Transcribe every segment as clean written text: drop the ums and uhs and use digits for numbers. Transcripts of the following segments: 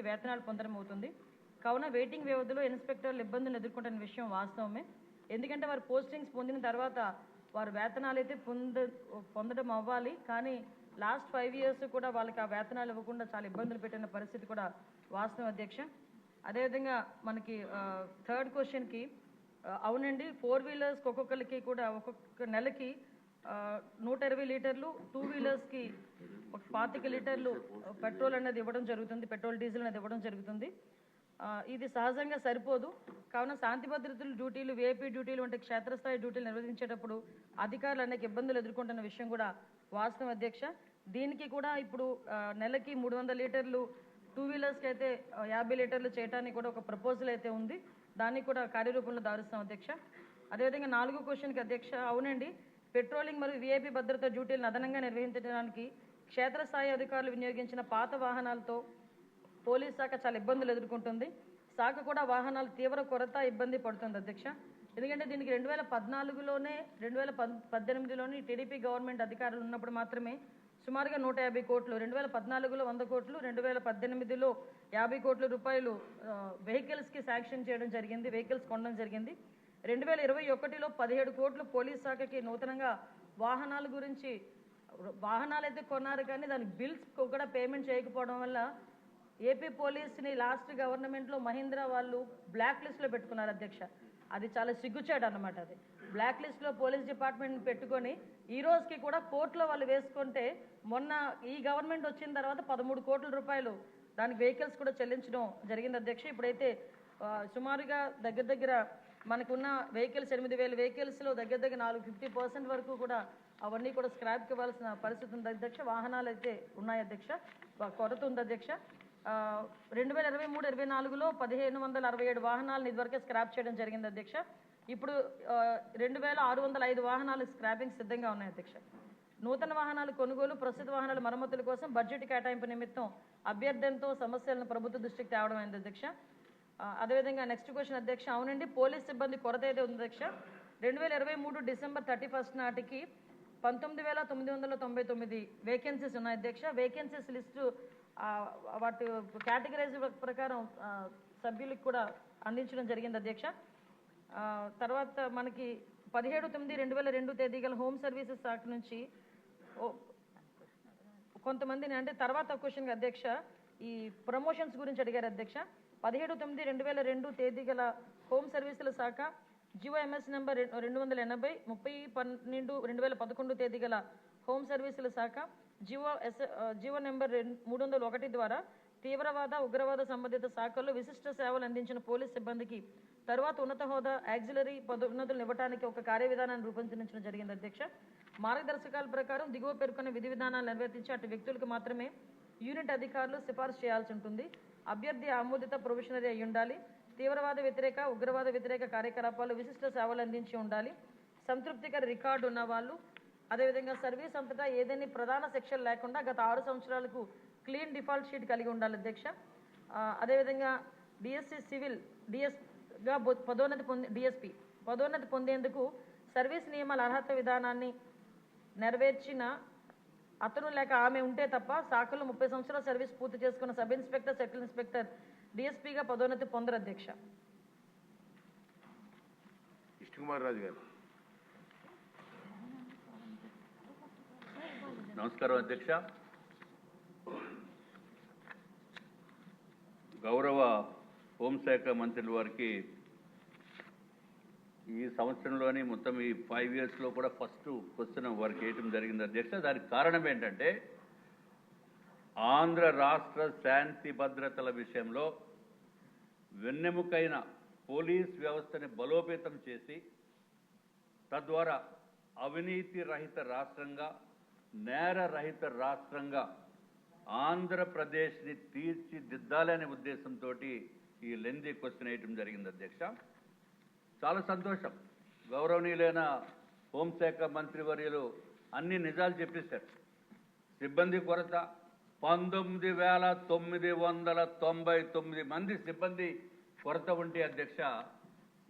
వేతనాలు పొందడం అవుతుంది. కావున వెయిటింగ్ వ్యవధిలో ఇన్స్పెక్టర్లు ఇబ్బందులు ఎదుర్కొంటున్న విషయం వాస్తవమే. ఎందుకంటే వారు పోస్టింగ్స్ పొందిన తర్వాత వారు వేతనాలు అయితే పొందడం అవ్వాలి. కానీ లాస్ట్ 5 years కూడా వాళ్ళకి ఆ వేతనాలు ఇవ్వకుండా చాలా ఇబ్బందులు పెట్టిన పరిస్థితి కూడా వాస్తవం అధ్యక్ష. అదేవిధంగా మనకి థర్డ్ క్వశ్చన్కి అవునండి, 4 wheelers ఒక్కొక్కరికి కూడా ఒక్కొక్క నెలకి 120 లీటర్లు, 2 wheelersకి 25 లీటర్లు పెట్రోల్ అనేది ఇవ్వడం జరుగుతుంది, పెట్రోల్ డీజిల్ అనేది ఇవ్వడం జరుగుతుంది. ఇది సహజంగా సరిపోదు. కావున శాంతి భద్రతలు డ్యూటీలు, విఐపీ డ్యూటీలు వంటి క్షేత్రస్థాయి డ్యూటీలు నిర్వహించేటప్పుడు అధికారులు అనేక ఇబ్బందులు ఎదుర్కొంటున్న విషయం కూడా వాస్తవం అధ్యక్ష. దీనికి కూడా ఇప్పుడు నెలకి 300 లీటర్లు 2 wheelersకి అయితే 50 లీటర్లు చేయడానికి కూడా ఒక ప్రపోజల్ అయితే ఉంది. దాన్ని కూడా కార్యరూపంలో దారుస్తాం అధ్యక్ష. అదేవిధంగా 4వ క్వశ్చన్కి అధ్యక్ష, అవునండి, పెట్రోలింగ్ మరియు విఐపీ భద్రతా డ్యూటీలను అదనంగా నిర్వహించడానికి క్షేత్రస్థాయి అధికారులు వినియోగించిన పాత వాహనాలతో పోలీస్ శాఖ చాలా ఇబ్బందులు ఎదుర్కొంటుంది. శాఖ కూడా వాహనాలు తీవ్ర కొరత ఇబ్బంది పడుతుంది అధ్యక్ష. ఎందుకంటే దీనికి 2014లోనే 2018లోని టీడీపీ గవర్నమెంట్ అధికారులు ఉన్నప్పుడు మాత్రమే సుమారుగా 150 కోట్లు, 2014లో 100 కోట్లు, 2018లో 50 కోట్ల రూపాయలు వెహికల్స్కి శాంక్షన్ చేయడం జరిగింది, వెహికల్స్ కొనడం జరిగింది. 2021లో 17 కోట్లు పోలీస్ శాఖకి నూతనంగా వాహనాల గురించి వాహనాలు అయితే కొన్నారు, కానీ దానికి బిల్స్ కూడా పేమెంట్ చేయకపోవడం వల్ల ఏపీ పోలీస్ని లాస్ట్ గవర్నమెంట్లో మహీంద్రా వాళ్ళు బ్లాక్ లిస్ట్లో పెట్టుకున్నారు అధ్యక్ష. అది చాలా సిగ్గుచేటు అన్నమాట. అది బ్లాక్ లిస్ట్లో పోలీస్ డిపార్ట్మెంట్ పెట్టుకొని ఈ రోజుకి కూడా కోర్టులో వాళ్ళు వేసుకుంటే మొన్న ఈ గవర్నమెంట్ వచ్చిన తర్వాత 13 కోట్ల రూపాయలు దానికి వెహికల్స్ కూడా చెల్లించడం జరిగింది అధ్యక్ష. ఇప్పుడైతే సుమారుగా దగ్గర మనకున్న వెహికల్స్ 8,000 వెహికల్స్లో దగ్గర 50% వరకు కూడా అవన్నీ కూడా స్క్రాప్కి ఇవ్వాల్సిన పరిస్థితి ఉంది అధ్యక్ష. వాహనాలు అయితే ఉన్నాయి అధ్యక్ష, కొరత ఉంది అధ్యక్ష. 2023-24లో 1,567 వాహనాలను ఇదివరకే స్క్రాప్ చేయడం జరిగింది అధ్యక్ష. ఇప్పుడు 2,605 వాహనాలు స్క్రాపింగ్ సిద్ధంగా ఉన్నాయి అధ్యక్ష. నూతన వాహనాలు కొనుగోలు, ప్రస్తుత వాహనాల మరమ్మతుల కోసం బడ్జెట్ కేటాయింపు నిమిత్తం అభ్యర్థనతో సమస్యలను ప్రభుత్వ దృష్టికి తేవడం అయింది అధ్యక్ష. అదేవిధంగా నెక్స్ట్ క్వశ్చన్ అధ్యక్ష, అవునండి, పోలీస్ సిబ్బంది కొరత అయితే ఉంది అధ్యక్ష. 2023 December 31 నాటికి 19,999 వేకెన్సీస్ ఉన్నాయి అధ్యక్ష. వేకెన్సీస్ లిస్టు వాటి కేటగిరైజ్ ప్రకారం సభ్యులకు కూడా అందించడం జరిగింది అధ్యక్ష. తర్వాత మనకి 17/9/2002 తేదీ గల హోమ్ సర్వీసెస్ శాఖ నుంచి కొంతమందిని, అంటే తర్వాత క్వశ్చన్ అధ్యక్ష, ఈ ప్రమోషన్స్ గురించి అడిగారు అధ్యక్ష. 17/9/2002 తేదీ గల హోమ్ సర్వీసుల శాఖ జిఓఎంఎస్ నెంబర్ 280, 30/12/2011 తేదీ గల హోమ్ సర్వీసుల శాఖ జిఓ నెంబర్ 301 ద్వారా తీవ్రవాద, ఉగ్రవాద సంబంధిత శాఖల్లో విశిష్ట సేవలు అందించిన పోలీస్ సిబ్బందికి తర్వాత ఉన్నత హోదా యాక్సిలరీ పదోన్నతులను ఇవ్వడానికి ఒక కార్యవిధానాన్ని రూపొందించడం జరిగింది అధ్యక్ష. మార్గదర్శకాల ప్రకారం దిగువ పేర్కొన్న విధి విధానాలు నిర్వర్తించి అటు వ్యక్తులకు మాత్రమే యూనిట్ అధికారులు సిఫార్సు చేయాల్సి ఉంటుంది. అభ్యర్థి ఆమోదిత ప్రొఫెషనరీ అయి ఉండాలి. తీవ్రవాద వ్యతిరేక, ఉగ్రవాద వ్యతిరేక కార్యకలాపాలు విశిష్ట సేవలు అందించి ఉండాలి. సంతృప్తికర రికార్డు ఉన్న వాళ్ళు, అదేవిధంగా సర్వీస్ అంతటా ఏదైనా ప్రధాన సెక్షన్ లేకుండా గత 6 సంవత్సరాలకు క్లీన్ డిఫాల్ట్ షీట్ కలిగి ఉండాలి అధ్యక్ష. అదేవిధంగా డిఎస్సి సివిల్ డిఎస్గా డిఎస్పి పదోన్నతి పొందేందుకు సర్వీస్ నియమాల అర్హత విధానాన్ని నెరవేర్చిన అతను లేక ఆమె ఉంటే తప్ప శాఖలో 30 సంవత్సరాల సర్వీస్ పూర్తి చేసుకున్న సబ్ ఇన్స్పెక్టర్, సర్కిల్ ఇన్స్పెక్టర్ డిఎస్పీగా పదోన్నతి పొందరు అధ్యక్ష. కృష్ణకుమార్ రాజు గారు. నమస్కారం అధ్యక్ష. గౌరవ హోంశాఖ మంత్రుల వారికి ఈ సంవత్సరంలోని మొత్తం ఈ 5 yearsలో కూడా ఫస్ట్ క్వశ్చన్ వారికి వేయటం జరిగింది అధ్యక్ష. దానికి కారణం ఏంటంటే ఆంధ్ర రాష్ట్ర శాంతి భద్రతల విషయంలో వెన్నెముకైన పోలీస్ వ్యవస్థని బలోపేతం చేసి తద్వారా అవినీతి రహిత రాష్ట్రంగా, నేర రహిత రాష్ట్రంగా ఆంధ్రప్రదేశ్ని తీర్చిదిద్దాలనే ఉద్దేశంతో ఈ లెందీ క్వశ్చన్ వేయటం జరిగింది అధ్యక్ష. చాలా సంతోషం, గౌరవనీయులైన హోంశాఖ మంత్రివర్యులు అన్ని నిజాలు చెప్పేశారు. సిబ్బంది కొరత 19,999 మంది సిబ్బంది కొరత ఉంటే అధ్యక్ష,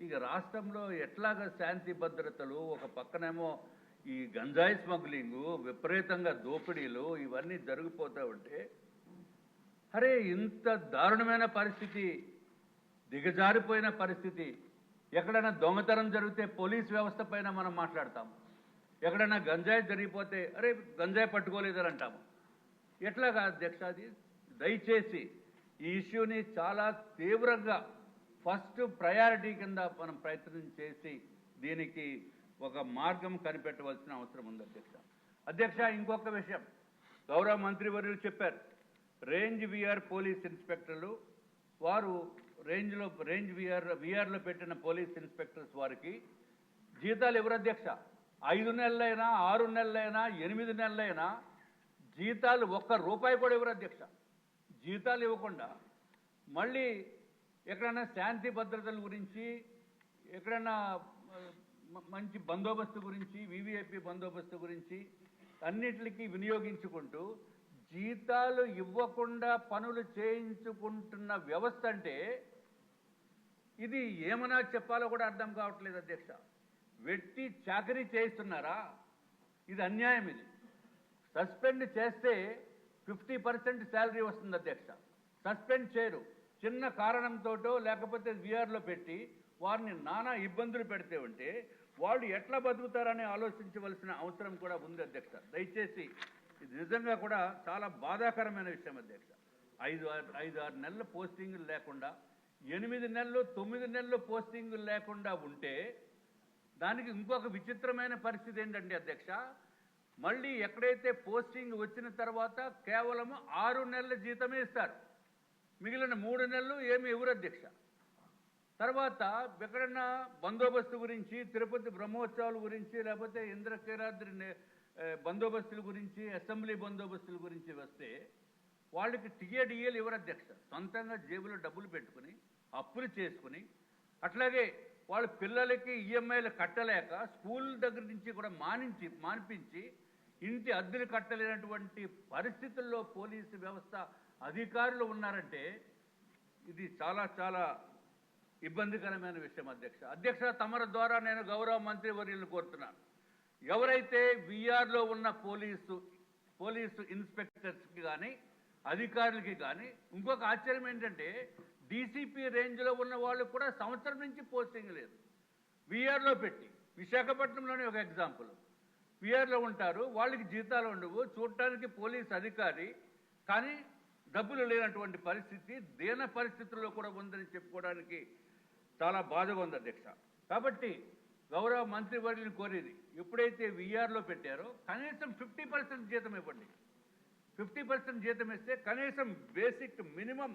ఇక రాష్ట్రంలో ఎట్లాగా శాంతి భద్రతలు, ఒక పక్కనేమో ఈ గంజాయి స్మగ్లింగు, విపరీతంగా దోపిడీలు ఇవన్నీ జరిగిపోతూ ఉంటే అరే ఇంత దారుణమైన పరిస్థితి, దిగజారిపోయిన పరిస్థితి, ఎక్కడైనా దొంగతనం జరిగితే పోలీస్ వ్యవస్థ పైన మనం మాట్లాడతాము, ఎక్కడైనా గంజాయి జరిగిపోతే అరే గంజాయి పట్టుకోలేదని అంటాము. ఎట్లాగా అధ్యక్ష అది? దయచేసి ఈ ఇష్యూని చాలా తీవ్రంగా ఫస్ట్ ప్రయారిటీ కింద మనం ప్రయత్నం చేసి దీనికి ఒక మార్గం కనిపెట్టవలసిన అవసరం ఉంది అధ్యక్ష. అధ్యక్ష, ఇంకొక విషయం గౌరవ మంత్రివర్యులు చెప్పారు, రేంజ్ విఆర్ పోలీస్ ఇన్స్పెక్టర్లు వారు రేంజ్ విఆర్లో పెట్టిన పోలీస్ ఇన్స్పెక్టర్స్ వారికి జీతాలు ఎవరు అధ్యక్ష? 5 నెలలైనా 6 నెలలైనా 8 నెలలైనా జీతాలు ₹1 కూడా ఎవరు అధ్యక్ష? జీతాలు ఇవ్వకుండా మళ్ళీ ఎక్కడైనా శాంతి భద్రతల గురించి, ఎక్కడైనా మంచి బందోబస్తు గురించి, వివిఐపి బందోబస్తు గురించి అన్నిటికీ వినియోగించుకుంటూ జీతాలు ఇవ్వకుండా పనులు చేయించుకుంటున్న వ్యవస్థ అంటే ఇది ఏమన్నా చెప్పాలో కూడా అర్థం కావట్లేదు అధ్యక్ష. వెట్టి చాకరీ చేయిస్తున్నారా? ఇది అన్యాయం. ఇది సస్పెండ్ చేస్తే 50% శాలరీ వస్తుంది అధ్యక్ష. సస్పెండ్ చేయరు, చిన్న కారణంతోటో లేకపోతే విఆర్లో పెట్టి వారిని నానా ఇబ్బందులు పెడితే ఉంటే వాళ్ళు ఎట్లా బతుకుతారని ఆలోచించవలసిన అవసరం కూడా ఉంది అధ్యక్ష. దయచేసి ఇది నిజంగా కూడా చాలా బాధాకరమైన విషయం అధ్యక్ష. 5-6 నెలల పోస్టింగులు లేకుండా 8 నెలలు 9 నెలలు పోస్టింగులు లేకుండా ఉంటే దానికి ఇంకొక విచిత్రమైన పరిస్థితి ఏంటంటే అధ్యక్ష, మళ్ళీ ఎక్కడైతే పోస్టింగ్ వచ్చిన తర్వాత కేవలం 6 నెలల జీతమే ఇస్తారు, మిగిలిన 3 నెలలు ఏమి ఎవరు అధ్యక్ష. తర్వాత ఎక్కడన్నా బందోబస్తు గురించి, తిరుపతి బ్రహ్మోత్సవాల గురించి, లేకపోతే ఇంద్రకీలాద్రి బందోబస్తుల గురించి, అసెంబ్లీ బందోబస్తుల గురించి వస్తే వాళ్ళకి టీఏడిఏలు ఎవరు అధ్యక్ష? సొంతంగా జేబులో డబ్బులు పెట్టుకుని అప్పులు చేసుకుని, అట్లాగే వాళ్ళ పిల్లలకి ఈఎంఐలు కట్టలేక స్కూల్ దగ్గర నుంచి కూడా మానిపించి ఇంటి అద్దెలు కట్టలేనటువంటి పరిస్థితుల్లో పోలీసు వ్యవస్థ అధికారులు ఉన్నారంటే ఇది చాలా చాలా ఇబ్బందికరమైన విషయం అధ్యక్ష. అధ్యక్ష, తమరి ద్వారా నేను గౌరవ మంత్రివర్యులను కోరుతున్నాను, ఎవరైతే విఆర్లో ఉన్న పోలీసు ఇన్స్పెక్టర్స్కి కానీ అధికారులకి కానీ ఇంకొక ఆశ్చర్యం ఏంటంటే డీసీపీ రేంజ్లో ఉన్న వాళ్ళు కూడా సంవత్సరం నుంచి పోస్టింగ్ లేదు. విఆర్లో పెట్టి, విశాఖపట్నంలోనే ఒక ఎగ్జాంపుల్, విఆర్లో ఉంటారు, వాళ్ళకి జీతాలు ఉండవు, చూడటానికి పోలీస్ అధికారి కానీ డబ్బులు లేనటువంటి పరిస్థితి దీన పరిస్థితుల్లో కూడా ఉందని చెప్పుకోవడానికి చాలా బాధగా ఉంది అధ్యక్ష. కాబట్టి గౌరవ మంత్రివర్యులను కోరేది, ఎప్పుడైతే విఆర్లో పెట్టారో కనీసం 50% జీతం ఇవ్వండి. 50% జీతం ఇస్తే కనీసం బేసిక్ మినిమం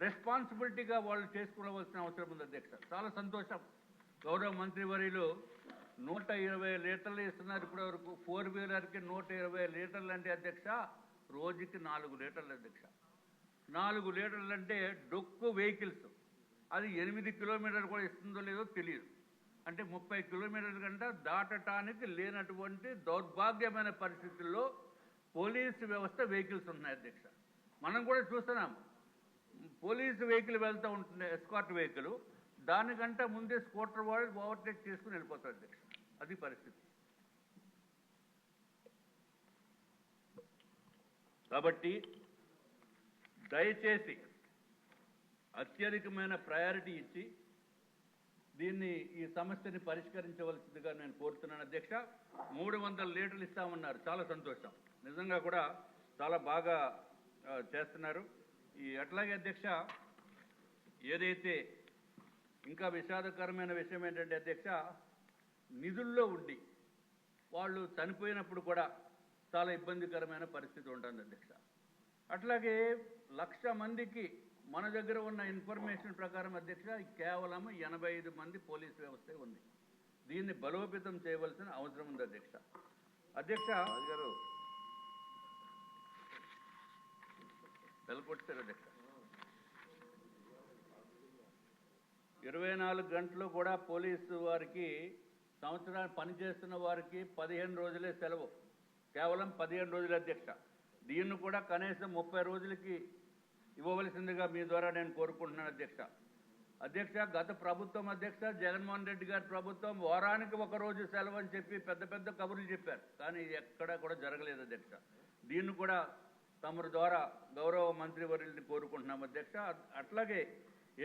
రెస్పాన్సిబిలిటీగా వాళ్ళు చేసుకోవలసిన అవసరం ఉంది అధ్యక్ష. చాలా సంతోషం, గౌరవ మంత్రివర్యులు 120 లీటర్లు ఇస్తున్నారు ఇప్పటివరకు. 4 వీలర్కి 120 లీటర్లు అంటే అధ్యక్ష రోజుకి 4 లీటర్లు అధ్యక్ష. 4 లీటర్లు అంటే డొక్కు వెహికల్స్ అది 8 కిలోమీటర్లు కూడా ఇస్తుందో లేదో తెలియదు. అంటే 30 కిలోమీటర్ల కంటే దాటటానికి లేనటువంటి దౌర్భాగ్యమైన పరిస్థితుల్లో పోలీసు వ్యవస్థ వెహికల్స్ ఉన్నాయి అధ్యక్ష. మనం కూడా చూస్తున్నాం, పోలీసు వెహికల్ వెళ్తూ ఉంటుంది, ఎస్కార్ట్ వెహికల్, దానికంటే ముందే స్కూటర్ వాళ్ళు ఓవర్టేక్ చేసుకుని వెళ్ళిపోతారు అధ్యక్ష. అది పరిస్థితి. కాబట్టి దయచేసి అత్యధికమైన ప్రయారిటీ ఇచ్చి ఈ సమస్యని పరిష్కరించవలసిందిగా నేను కోరుతున్నాను అధ్యక్ష. 300 లీటర్లు ఇస్తామన్నారు, చాలా సంతోషం, నిజంగా కూడా చాలా బాగా చేస్తున్నారు. అట్లాగే అధ్యక్ష, ఏదైతే ఇంకా విషాదకరమైన విషయం ఏంటంటే అధ్యక్ష, నిధుల్లో ఉండి వాళ్ళు చనిపోయినప్పుడు కూడా చాలా ఇబ్బందికరమైన పరిస్థితి ఉంటుంది అధ్యక్ష. అట్లాగే 1,00,000 మందికి మన దగ్గర ఉన్న ఇన్ఫర్మేషన్ ప్రకారం అధ్యక్ష కేవలం 85 మంది పోలీసు వ్యవస్థ ఉంది. దీన్ని బలోపేతం చేయవలసిన అవసరం ఉంది అధ్యక్ష. అధ్యక్ష గారు నెలకొట్టారు అధ్యక్ష. 24 గంటలు కూడా పోలీసు వారికి సంవత్సరాన్ని పనిచేస్తున్న వారికి 15 రోజులే సెలవు, కేవలం 15 రోజులు అధ్యక్ష. దీన్ని కూడా కనీసం 30 రోజులకి ఇవ్వవలసిందిగా మీ ద్వారా నేను కోరుకుంటున్నాను అధ్యక్ష. అధ్యక్ష, గత ప్రభుత్వం అధ్యక్ష జగన్మోహన్ రెడ్డి గారి ప్రభుత్వం వారానికి 1 రోజు సెలవు అని చెప్పి పెద్ద పెద్ద కబుర్లు చెప్పారు, కానీ ఎక్కడా కూడా జరగలేదు అధ్యక్ష. దీన్ని కూడా తమరి ద్వారా గౌరవ మంత్రివర్యుల్ని కోరుకుంటున్నాం అధ్యక్ష. అట్లాగే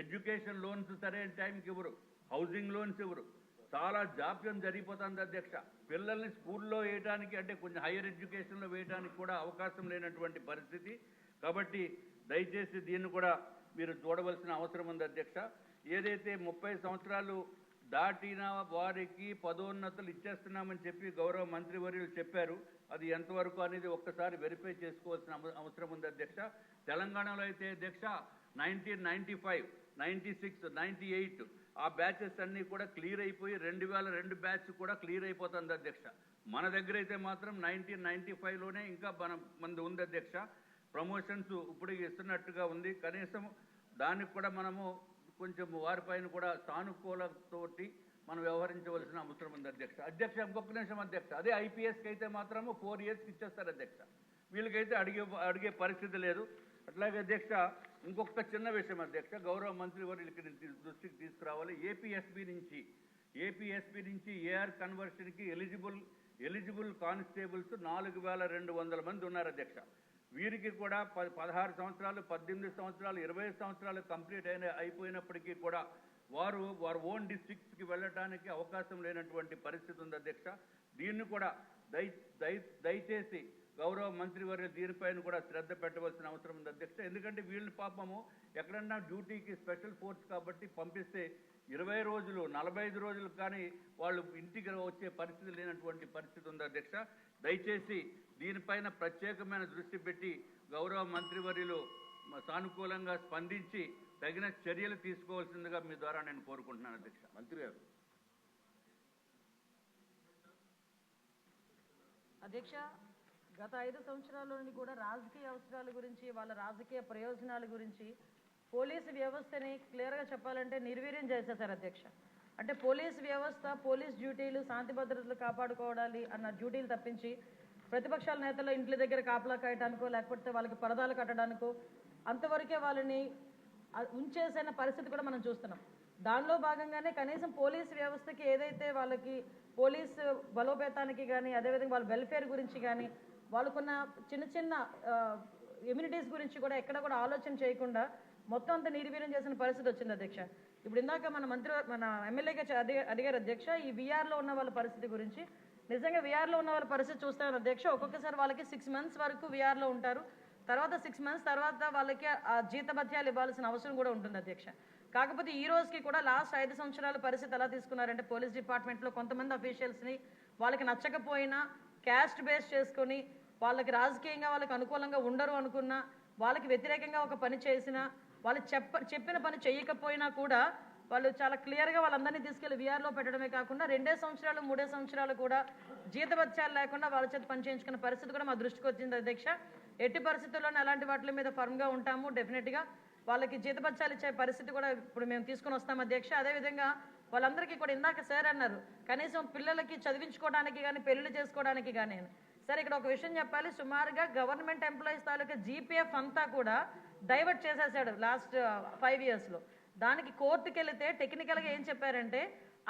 ఎడ్యుకేషన్ లోన్స్ సరైన టైంకి ఇవ్వరు, హౌసింగ్ లోన్స్ ఇవ్వరు, చాలా జాప్యం జరిగిపోతుంది అధ్యక్ష. పిల్లల్ని స్కూల్లో వేయడానికి అంటే కొంచెం హైయర్ ఎడ్యుకేషన్లో వేయడానికి కూడా అవకాశం లేనటువంటి పరిస్థితి. కాబట్టి దయచేసి దీన్ని కూడా మీరు చూడవలసిన అవసరం ఉంది అధ్యక్ష. ఏదైతే 30 సంవత్సరాలు దాటిన వారికి పదోన్నతులు ఇచ్చేస్తున్నామని చెప్పి గౌరవ మంత్రివర్యులు చెప్పారు, అది ఎంతవరకు అనేది ఒక్కసారి వెరిఫై చేసుకోవాల్సిన అవసరం ఉంది అధ్యక్ష. తెలంగాణలో అయితే అధ్యక్ష 1995, 96, 98 ఆ బ్యాచెస్ అన్నీ కూడా క్లియర్ అయిపోయి 2002 బ్యాచ్ కూడా క్లియర్ అయిపోతుంది అధ్యక్ష. మన దగ్గర అయితే మాత్రం 1995లోనే ఇంకా మనది ఉంది అధ్యక్ష. ప్రమోషన్స్ ఇప్పుడు ఇస్తున్నట్టుగా ఉంది. కనీసం దానికి కూడా మనము కొంచెం వారిపైన కూడా సానుకూలతోటి మనం వ్యవహరించవలసిన అవసరం ఉంది అధ్యక్ష. ఇంకొక నిమిషం అధ్యక్ష. అదే ఐపీఎస్కి అయితే మాత్రము 4 ఇయర్స్కి ఇచ్చేస్తారు అధ్యక్ష. వీళ్ళకైతే అడిగే పరిస్థితి లేదు. అట్లాగే అధ్యక్ష ఇంకొక చిన్న విషయం అధ్యక్ష, గౌరవ మంత్రివర్యులకి దృష్టికి తీసుకురావాలి. ఏపీఎస్పీ నుంచి ఏఆర్ కన్వర్షన్కి ఎలిజిబుల్ కానిస్టేబుల్స్ 4200 మంది ఉన్నారు అధ్యక్ష. వీరికి కూడా 16 సంవత్సరాలు, 18 సంవత్సరాలు, 20 సంవత్సరాలు కంప్లీట్ అయిపోయినప్పటికీ కూడా వారు ఓన్ డిస్ట్రిక్ట్స్కి వెళ్ళడానికి అవకాశం లేనటువంటి పరిస్థితి ఉంది అధ్యక్ష. దీన్ని కూడా దయచేసి గౌరవ మంత్రివర్యులు దీనిపైన కూడా శ్రద్ధ పెట్టవలసిన అవసరం ఉంది అధ్యక్ష. ఎందుకంటే వీళ్ళని పాపము ఎక్కడన్నా డ్యూటీకి స్పెషల్ ఫోర్స్ కాబట్టి పంపిస్తే 20 రోజులు, 45 రోజులు కానీ వాళ్ళు ఇంటికి వచ్చే పరిస్థితి లేనటువంటి పరిస్థితి ఉంది అధ్యక్ష. దయచేసి దీనిపైన ప్రత్యేకమైన దృష్టి పెట్టి గౌరవ మంత్రివర్యులు సానుకూలంగా స్పందించి తగిన చర్యలు తీసుకోవాల్సిందిగా మీ ద్వారా నేను కోరుకుంటున్నాను అధ్యక్ష. మంత్రి గారు. అధ్యక్ష, గత 5 సంవత్సరాల్లోని కూడా రాజకీయ అవసరాల గురించి, వాళ్ళ రాజకీయ ప్రయోజనాల గురించి పోలీసు వ్యవస్థని క్లియర్గా చెప్పాలంటే నిర్వీర్యం చేసేశారు అధ్యక్ష. అంటే పోలీసు వ్యవస్థ, పోలీస్ డ్యూటీలు శాంతి భద్రతలు కాపాడుకోవడాలి అన్న డ్యూటీలు తప్పించి ప్రతిపక్షాల నేతలు ఇంట్ల దగ్గర కాపలా కాయడానికో లేకపోతే వాళ్ళకి పరదాలు కట్టడానికో అంతవరకే వాళ్ళని ఉంచేసిన పరిస్థితి కూడా మనం చూస్తున్నాం. దానిలో భాగంగానే కనీసం పోలీసు వ్యవస్థకి ఏదైతే వాళ్ళకి పోలీసు బలోపేతానికి కానీ, అదేవిధంగా వాళ్ళ వెల్ఫేర్ గురించి కానీ, వాళ్ళకున్న చిన్న చిన్న ఇమ్యూనిటీస్ గురించి కూడా ఎక్కడ కూడా ఆలోచన చేయకుండా మొత్తం అంతా నిర్వీర్యం చేసిన పరిస్థితి వచ్చింది అధ్యక్ష. ఇప్పుడు ఇందాక మన ఎమ్మెల్యేగా అడిగారు అధ్యక్ష, ఈ వీఆర్లో ఉన్న వాళ్ళ పరిస్థితి గురించి. నిజంగా వీఆర్లో ఉన్న వాళ్ళ పరిస్థితి చూస్తాను అధ్యక్ష, ఒక్కొక్కసారి వాళ్ళకి 6 months వరకు వీఆర్లో ఉంటారు. తర్వాత 6 months తర్వాత వాళ్ళకి ఆ జీతభత్యాలు ఇవ్వాల్సిన అవసరం కూడా ఉంటుంది అధ్యక్ష. కాకపోతే ఈ రోజుకి కూడా లాస్ట్ 5 సంవత్సరాల పరిస్థితి ఎలా తీసుకున్నారంటే పోలీస్ డిపార్ట్మెంట్లో కొంతమంది అఫీషియల్స్ని వాళ్ళకి నచ్చకపోయినా క్యాస్ట్ బేస్ చేసుకొని వాళ్ళకి రాజకీయంగా వాళ్ళకి అనుకూలంగా ఉండరు అనుకున్నా, వాళ్ళకి వ్యతిరేకంగా ఒక పని చేసినా, వాళ్ళు చెప్పిన పని చేయకపోయినా కూడా వాళ్ళు చాలా క్లియర్గా వాళ్ళందరినీ తీసుకెళ్లి వీఆర్లో పెట్టడమే కాకుండా 2 సంవత్సరాలు 3 సంవత్సరాలు కూడా జీతభత్యాలు లేకుండా వాళ్ళ చేత పని చేయించుకున్న పరిస్థితి కూడా మా దృష్టికి వచ్చింది అధ్యక్ష. ఎట్టి పరిస్థితుల్లోనే అలాంటి వాటి మీద ఫర్మ్గా ఉంటాము. డెఫినెట్గా వాళ్ళకి జీతభత్యాలు ఇచ్చే పరిస్థితి కూడా ఇప్పుడు మేము తీసుకొని వస్తాం అధ్యక్ష. అదేవిధంగా వాళ్ళందరికీ కూడా ఇందాక సార్ అన్నారు, కనీసం పిల్లలకి చదివించుకోవడానికి కానీ పెళ్లిళ్ళు చేసుకోవడానికి కానీ. సార్ ఇక్కడ ఒక విషయం చెప్పాలి, సుమారుగా గవర్నమెంట్ ఎంప్లాయీస్ తాలూకా జీపీఎఫ్ అంతా కూడా డైవర్ట్ చేసేసాడు లాస్ట్ 5 yearsలో. దానికి కోర్టుకి వెళితే టెక్నికల్గా ఏం చెప్పారంటే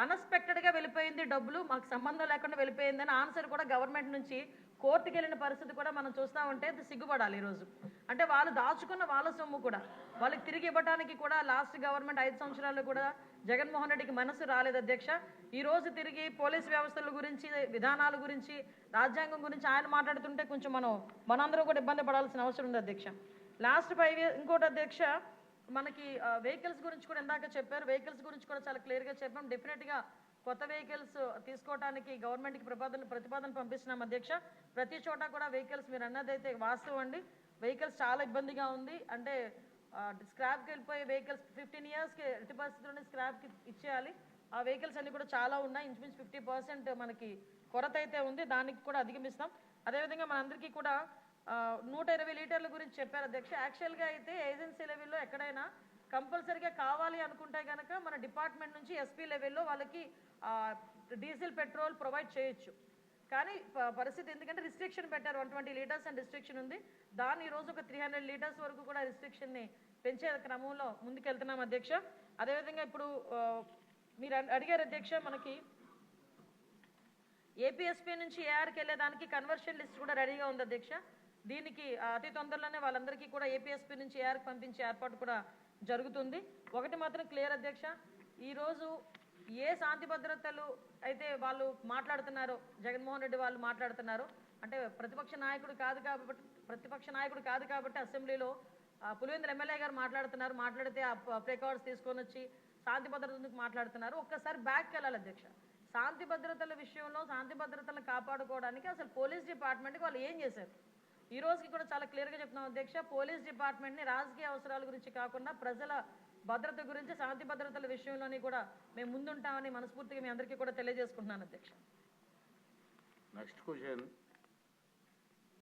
అన్ఎక్స్పెక్టెడ్గా వెళ్ళిపోయింది డబ్బులు, మాకు సంబంధం లేకుండా వెళ్ళిపోయిందని ఆన్సర్ కూడా గవర్నమెంట్ నుంచి కోర్టుకి వెళ్ళిన పరిస్థితి కూడా మనం చూస్తూ ఉంటే సిగ్గుపడాలి ఈరోజు. అంటే వాళ్ళు దాచుకున్న వాళ్ళ సొమ్ము కూడా వాళ్ళకి తిరిగి ఇవ్వడానికి కూడా లాస్ట్ గవర్నమెంట్ 5 సంవత్సరాల్లో కూడా జగన్మోహన్ రెడ్డికి మనసు రాలేదు అధ్యక్ష. ఈ రోజు తిరిగి పోలీస్ వ్యవస్థల గురించి, విధానాల గురించి, రాజ్యాంగం గురించి ఆయన మాట్లాడుతుంటే కొంచెం మనందరూ కూడా ఇబ్బంది పడాల్సిన అవసరం ఉంది అధ్యక్ష. లాస్ట్ 5 years ఇంకోటి అధ్యక్ష, మనకి వెహికల్స్ గురించి కూడా ఇందాక చెప్పారు. వెహికల్స్ గురించి కూడా చాలా క్లియర్గా చెప్పాం. డెఫినెట్గా కొత్త వెహికల్స్ తీసుకోవడానికి గవర్నమెంట్కి ప్రతిపాదన పంపిస్తున్నాం అధ్యక్ష. ప్రతి చోట కూడా వెహికల్స్ మీరు అన్నదైతే వాస్తవం అండి, వెహికల్స్ చాలా ఇబ్బందిగా ఉంది. అంటే స్క్రాప్కి వెళ్ళిపోయే వెహికల్స్ 15 yearsకి ఎట్టి పరిస్థితుల్లోనే స్క్రాప్కి ఇచ్చేయాలి. ఆ వెహికల్స్ అన్నీ కూడా చాలా ఉన్నాయి. ఇంచుమించు 50% మనకి కొరత అయితే ఉంది, దానికి కూడా అధిగమిస్తాం. అదేవిధంగా మనందరికీ కూడా 120 లీటర్ల గురించి చెప్పారు అధ్యక్ష. యాక్చువల్గా అయితే ఏజెన్సీ లెవెల్లో ఎక్కడైనా కంపల్సరీగా కావాలి అనుకుంటే కనుక మన డిపార్ట్మెంట్ నుంచి ఎస్పీ లెవెల్లో వాళ్ళకి డీజిల్ పెట్రోల్ ప్రొవైడ్ చేయొచ్చు. కానీ పరిస్థితి ఎందుకంటే రిస్ట్రిక్షన్ పెట్టారు, 120 లీటర్స్ అని రిస్ట్రిక్షన్ ఉంది. దాన్ని ఈరోజు ఒక 300 లీటర్స్ వరకు కూడా రిస్ట్రిక్షన్ని పెంచే క్రమంలో ముందుకెళ్తున్నాం అధ్యక్ష. అదేవిధంగా ఇప్పుడు మీరు అడిగారు అధ్యక్ష, మనకి ఏపీఎస్పీ నుంచి ఏఆర్కి వెళ్ళేదానికి కన్వర్షన్ లిస్ట్ కూడా రెడీగా ఉంది అధ్యక్ష. దీనికి అతి తొందరలోనే వాళ్ళందరికీ కూడా ఏపీఎస్పీ నుంచి ఏఆర్కి పంపించే ఏర్పాటు కూడా జరుగుతుంది. ఒకటి మాత్రం క్లియర్ అధ్యక్ష, ఈరోజు ఏ శాంతి భద్రతలు అయితే వాళ్ళు మాట్లాడుతున్నారో, జగన్మోహన్ రెడ్డి వాళ్ళు మాట్లాడుతున్నారో, అంటే ప్రతిపక్ష నాయకుడు కాదు కాబట్టి అసెంబ్లీలో పులివెందుల ఎమ్మెల్యే గారు మాట్లాడితే ఆ ప్రికార్డ్స్ తీసుకొని వచ్చి శాంతి భద్రతలకు మాట్లాడుతున్నారు. ఒక్కసారి బ్యాక్కి వెళ్ళాలి అధ్యక్ష. శాంతి భద్రతల విషయంలో శాంతి భద్రతలను కాపాడుకోవడానికి అసలు పోలీస్ డిపార్ట్మెంట్కి వాళ్ళు ఏం చేశారు? ఈ రోజుకి కూడా చాలా క్లియర్గా చెప్తున్నాం అధ్యక్ష, పోలీస్ డిపార్ట్మెంట్ని రాజకీయ అవసరాల గురించి కాకుండా ప్రజల భద్రత గురించి, శాంతి భద్రతల విషయంలోని కూడా మేము ముందుంటామని మనస్ఫూర్తిగా మీ అందరికీ కూడా తెలియజేసుకుంటున్నాను అధ్యక్ష. Next question